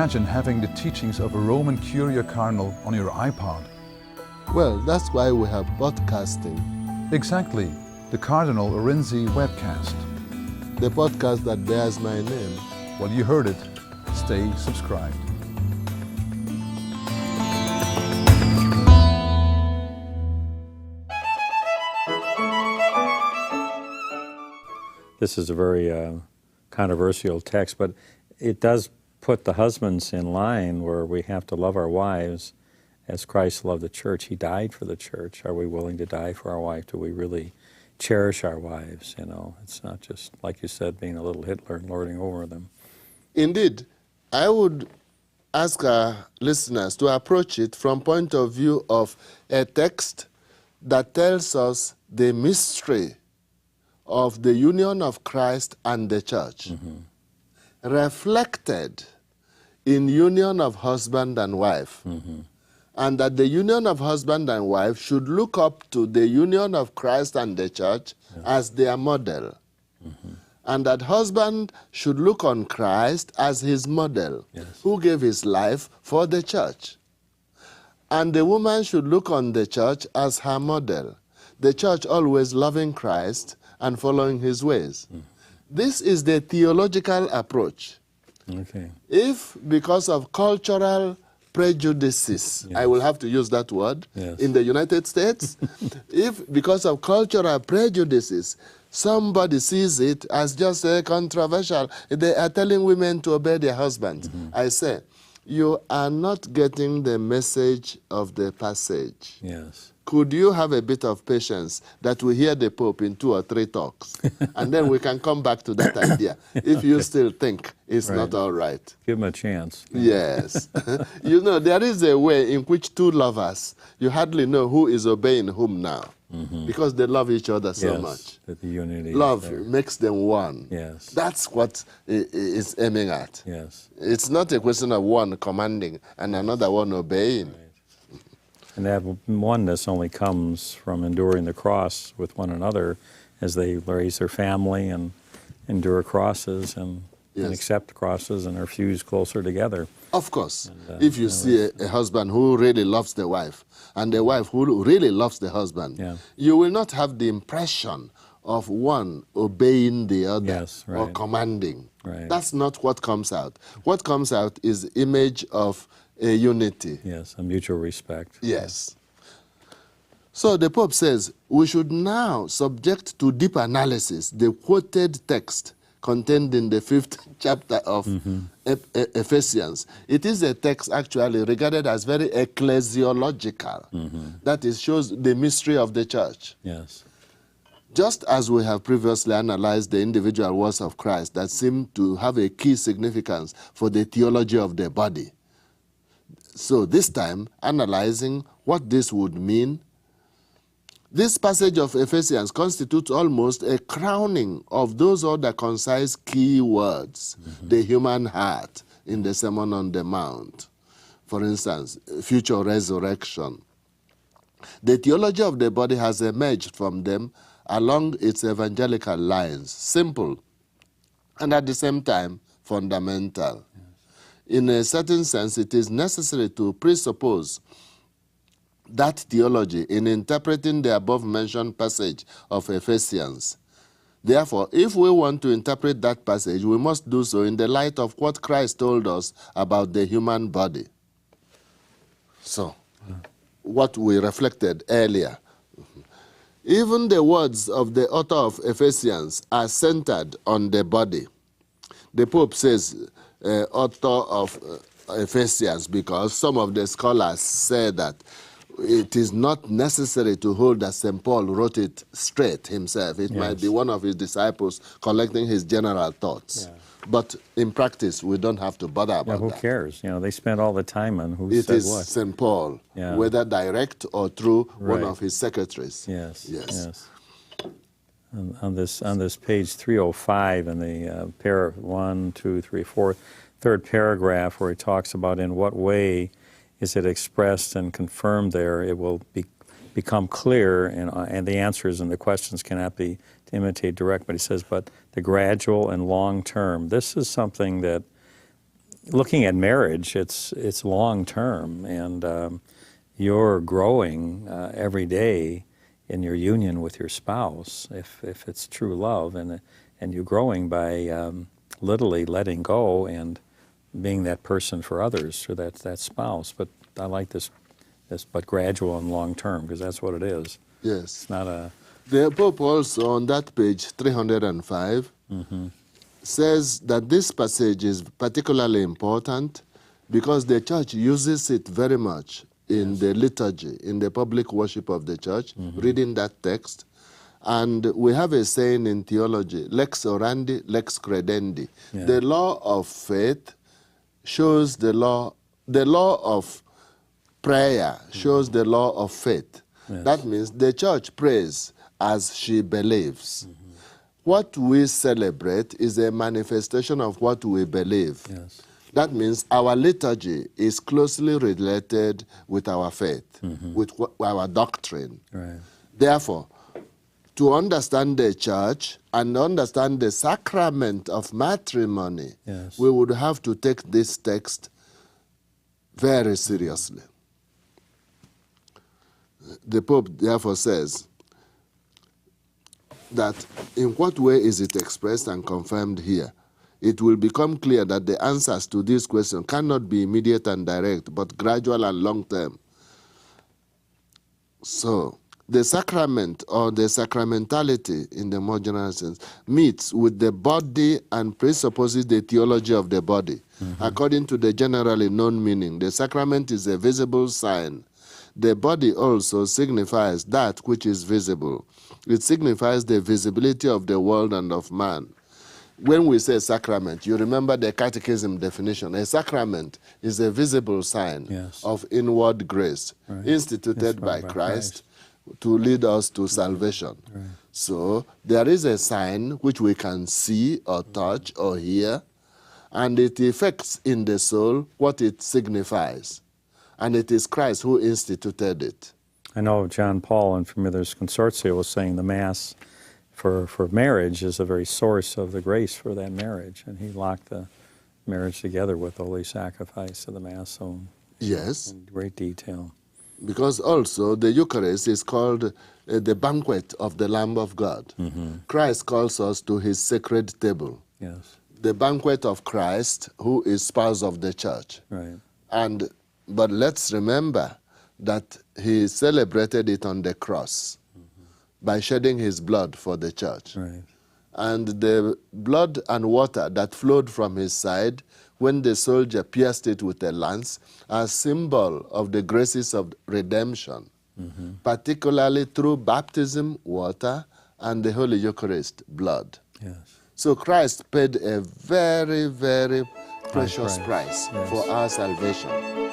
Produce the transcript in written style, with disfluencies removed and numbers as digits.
imagine having the teachings of a Roman Curia Cardinal on your iPod? Well, that's why we have podcasting. Exactly, the Cardinal Orenzi webcast. The podcast that bears my name. Well, you heard it. Stay subscribed. This is a very controversial text, but it does put the husbands in line where we have to love our wives as Christ loved the church. He died for the church. Are we willing to die for our wife? Do we really cherish our wives? You know, it's not just, like you said, being a little Hitler and lording over them. Indeed, I would ask our listeners to approach it from point of view of a text that tells us the mystery of the union of Christ and the church, reflected in union of husband and wife, and that the union of husband and wife should look up to the union of Christ and the church as their model, and that husband should look on Christ as his model, who gave his life for the church, and the woman should look on the church as her model, the church always loving Christ and following his ways. This is the theological approach. Okay. If, because of cultural prejudices, I will have to use that word, in the United States, if because of cultural prejudices, somebody sees it as just controversial, they are telling women to obey their husbands, I say, you are not getting the message of the passage. Yes. Could you have a bit of patience that we hear the Pope in 2 or 3 talks, and then we can come back to that idea, if you still think it's not all right. Give him a chance. Yes. You know, there is a way in which 2 lovers, you hardly know who is obeying whom now, because they love each other so much. That the unity Love makes them one. Yes. That's what is aiming at. Yes. It's not a question of one commanding and another one obeying. And that oneness only comes from enduring the cross with one another as they raise their family and endure crosses and accept crosses and are fused closer together. Of course. If you see a husband who really loves the wife and a wife who really loves the husband, you will not have the impression of one obeying the other or commanding. That's not what comes out. What comes out is image of a unity. Yes, a mutual respect. Yes. So the Pope says, we should now subject to deep analysis the quoted text contained in the 5th chapter of Ephesians. It is a text actually regarded as very ecclesiological. That is, shows the mystery of the church. Yes. Just as we have previously analyzed the individual words of Christ that seem to have a key significance for the theology of the body. So this time, analyzing what this would mean, this passage of Ephesians constitutes almost a crowning of those other concise key words, the human heart in the Sermon on the Mount. For instance, future resurrection. The theology of the body has emerged from them along its evangelical lines, simple, and at the same time, fundamental. In a certain sense, it is necessary to presuppose that theology in interpreting the above-mentioned passage of Ephesians. Therefore, if we want to interpret that passage, we must do so in the light of what Christ told us about the human body. So, what we reflected earlier. Even the words of the author of Ephesians are centered on the body. The Pope says, author of Ephesians, because some of the scholars say that it is not necessary to hold that St. Paul wrote it straight himself. It might be one of his disciples collecting his general thoughts. But in practice, we don't have to bother about who that. cares? You know, they spent all the time on who It said is what. St. Paul, whether direct or through one of his secretaries. Yes. On this page 305 in the third paragraph where he talks about in what way is it expressed and confirmed there, it will become clear, and the answers and the questions cannot be to imitate direct, but he says, but the gradual and long term. This is something that looking at marriage, it's long term, and you're growing every day in your union with your spouse, if it's true love, and you're growing by literally letting go and being that person for others, for that spouse. But I like this but gradual and long term, because that's what it is. Yes. It's not a... The Pope also, on that page 305, says that this passage is particularly important because the church uses it very much in the liturgy, in the public worship of the church, reading that text. And we have a saying in theology, lex orandi, lex credendi. Yeah. The law of faith shows the law of prayer shows the law of faith. Yes. That means the church prays as she believes. What we celebrate is a manifestation of what we believe. Yes. That means our liturgy is closely related with our faith, with our doctrine. Right. Therefore, to understand the church and understand the sacrament of matrimony, Yes. we would have to take this text very seriously. The Pope therefore says that in what way is it expressed and confirmed here? It will become clear that the answers to this question cannot be immediate and direct, but gradual and long-term. So, the sacrament or the sacramentality in the more general sense meets with the body and presupposes the theology of the body. According to the generally known meaning, the sacrament is a visible sign. The body also signifies that which is visible. It signifies the visibility of the world and of man. When we say sacrament, you remember the catechism definition. A sacrament is a visible sign Yes. of inward grace, instituted by Christ to lead us to salvation. Right. So there is a sign which we can see or touch or hear, and it effects in the soul what it signifies. And it is Christ who instituted it. I know John Paul in Familiaris Consortio was saying the Mass for marriage is the very source of the grace for that marriage, and he locked the marriage together with the holy sacrifice of the Mass, so Yes, in great detail. because also the Eucharist is called the banquet of the Lamb of God. Christ calls us to his sacred table, Yes, the banquet of Christ, who is spouse of the church. right. But let's remember that he celebrated it on the cross by shedding his blood for the church. Right. And the blood and water that flowed from his side when the soldier pierced it with a lance are symbol of the graces of redemption, particularly through baptism, water, and the Holy Eucharist, blood. Yes. So Christ paid a very, very precious price. price Yes. for our salvation.